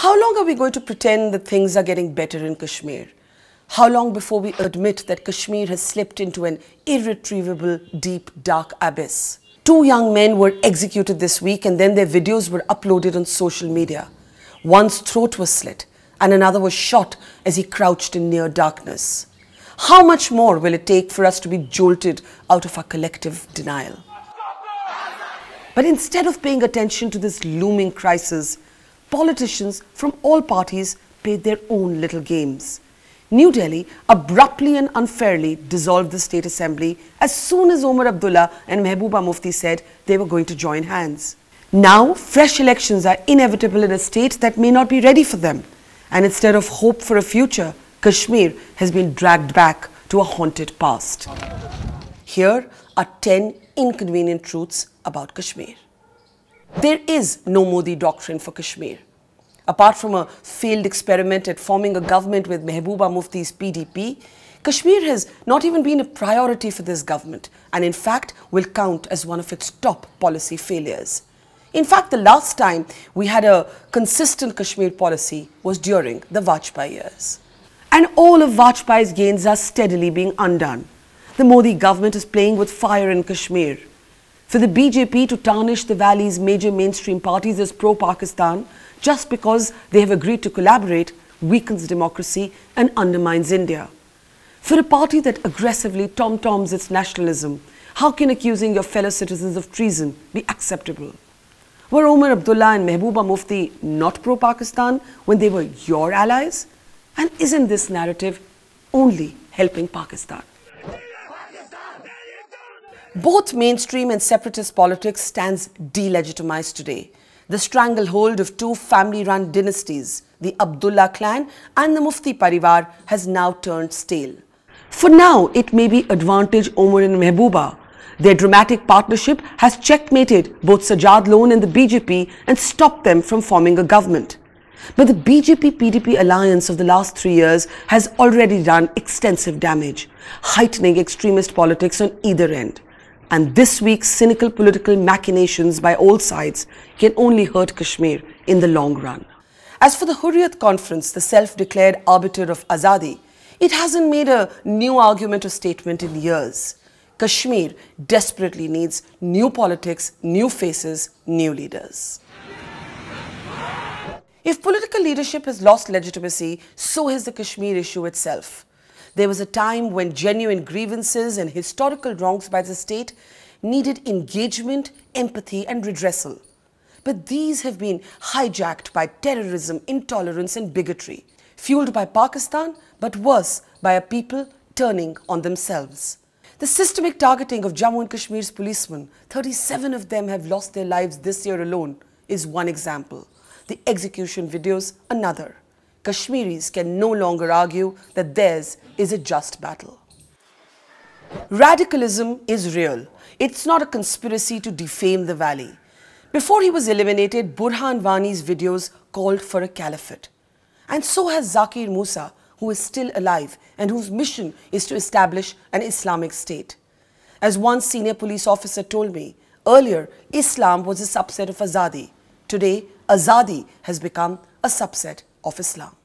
How long are we going to pretend that things are getting better in Kashmir? How long before we admit that Kashmir has slipped into an irretrievable, deep, dark abyss? 2 young men were executed this week and then their videos were uploaded on social media. One's throat was slit and another was shot as he crouched in near darkness. How much more will it take for us to be jolted out of our collective denial? But instead of paying attention to this looming crisis, politicians from all parties played their own little games. New Delhi abruptly and unfairly dissolved the State Assembly as soon as Omar, Abdullah and Mehbooba Mufti said they were going to join hands. Now, fresh elections are inevitable in a state that may not be ready for them. And instead of hope for a future, Kashmir has been dragged back to a haunted past. Here are 10 inconvenient truths about Kashmir. There is no Moody Doctrine for Kashmir. Apart from a failed experiment at forming a government with Mehbooba Mufti's PDP, Kashmir has not even been a priority for this government and in fact will count as one of its top policy failures. In fact, the last time we had a consistent Kashmir policy was during the Vajpayee years. And all of Vajpayee's gains are steadily being undone. The Modi government is playing with fire in Kashmir. For the BJP to tarnish the valley's major mainstream parties as pro-Pakistan just because they have agreed to collaborate weakens democracy and undermines India. For a party that aggressively tom-toms its nationalism, how can accusing your fellow citizens of treason be acceptable? Were Omar, Abdullah and Mehbooba Mufti not pro-Pakistan when they were your allies? And isn't this narrative only helping Pakistan? Both mainstream and separatist politics stands delegitimized today. The stranglehold of 2 family-run dynasties, the Abdullah clan and the Mufti Parivar, has now turned stale. For now, it may be advantage Omar and Mehbooba. Their dramatic partnership has checkmated both Sajad Lone and the BJP and stopped them from forming a government. But the BJP-PDP alliance of the last 3 years has already done extensive damage, heightening extremist politics on either end. And this week's cynical political machinations by all sides can only hurt Kashmir in the long run. As for the Hurriyat Conference, the self-declared arbiter of Azadi, it hasn't made a new argument or statement in years. Kashmir desperately needs new politics, new faces, new leaders. If political leadership has lost legitimacy, so has the Kashmir issue itself. There was a time when genuine grievances and historical wrongs by the state needed engagement, empathy and redressal. But these have been hijacked by terrorism, intolerance and bigotry, fueled by Pakistan, but worse, by a people turning on themselves. The systemic targeting of Jammu and Kashmir's policemen, 37 of them have lost their lives this year alone, is one example. The execution videos, another. Kashmiris can no longer argue that theirs is a just battle. Radicalism is real. It's not a conspiracy to defame the valley. Before he was eliminated, Burhan Wani's videos called for a caliphate. And so has Zakir Musa, who is still alive and whose mission is to establish an Islamic state. As one senior police officer told me, earlier Islam was a subset of Azadi. Today, Azadi has become a subset of Islam.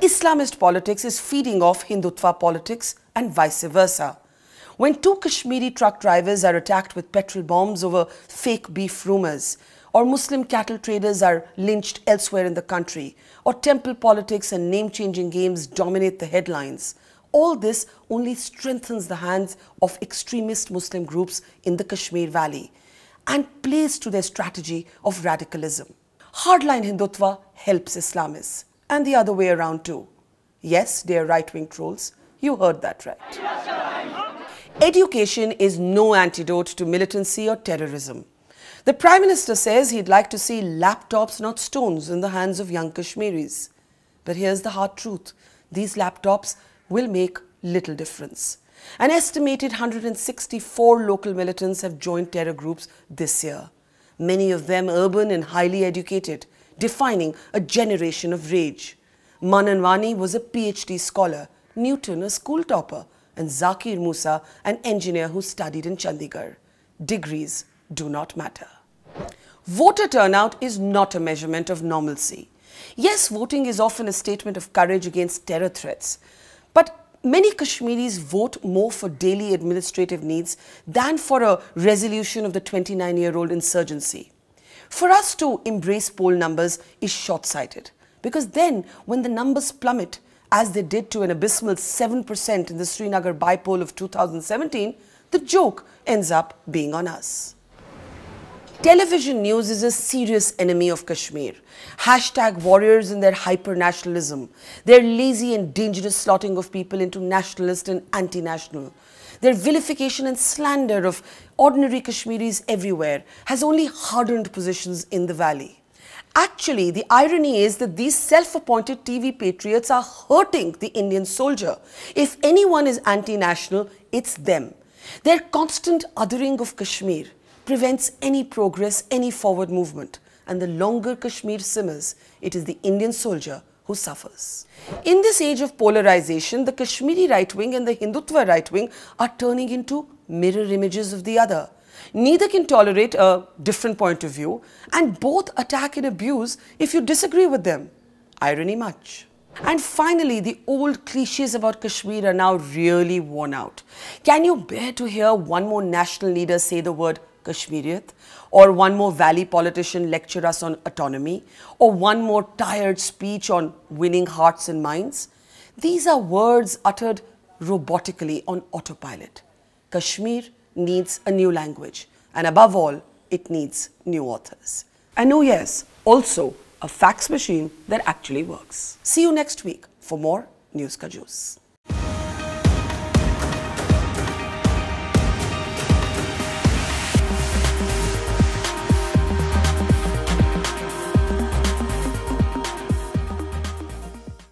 Islamist politics is feeding off Hindutva politics and vice versa. When 2 Kashmiri truck drivers are attacked with petrol bombs over fake beef rumors, or Muslim cattle traders are lynched elsewhere in the country, or temple politics and name-changing games dominate the headlines, all this only strengthens the hands of extremist Muslim groups in the Kashmir Valley and plays to their strategy of radicalism. Hardline Hindutva helps Islamists, and the other way around too. Yes, they are right-wing trolls. You heard that right. Education is no antidote to militancy or terrorism. The Prime Minister says he'd like to see laptops, not stones, in the hands of young Kashmiris. But here's the hard truth. These laptops will make little difference. An estimated 164 local militants have joined terror groups this year. Many of them urban and highly educated, defining a generation of rage. Manan Wani was a PhD scholar, Newton a school topper, and Zakir Musa an engineer who studied in Chandigarh. Degrees do not matter. Voter turnout is not a measurement of normalcy. Yes, voting is often a statement of courage against terror threats, but many Kashmiris vote more for daily administrative needs than for a resolution of the 29-year-old insurgency. For us to embrace poll numbers is short-sighted, because then when the numbers plummet, as they did to an abysmal 7% in the Srinagar by-poll of 2017, the joke ends up being on us. Television news is a serious enemy of Kashmir. #warriors and their hyper-nationalism, their lazy and dangerous slotting of people into nationalist and anti-national, their vilification and slander of ordinary Kashmiris everywhere has only hardened positions in the valley. Actually, the irony is that these self-appointed TV patriots are hurting the Indian soldier. If anyone is anti-national, it's them. Their constant othering of Kashmir prevents any progress, any forward movement. And the longer Kashmir simmers, it is the Indian soldier who suffers. In this age of polarization, the Kashmiri right wing and the Hindutva right wing are turning into mirror images of the other. Neither can tolerate a different point of view, and both attack and abuse if you disagree with them. Irony much. And finally, the old cliches about Kashmir are now really worn out. Can you bear to hear one more national leader say the word Kashmiriyat, or one more valley politician lecture us on autonomy, or one more tired speech on winning hearts and minds? These are words uttered robotically on autopilot. Kashmir needs a new language, and above all, it needs new authors. And oh yes, also a fax machine that actually works. See you next week for more News Ka Juice.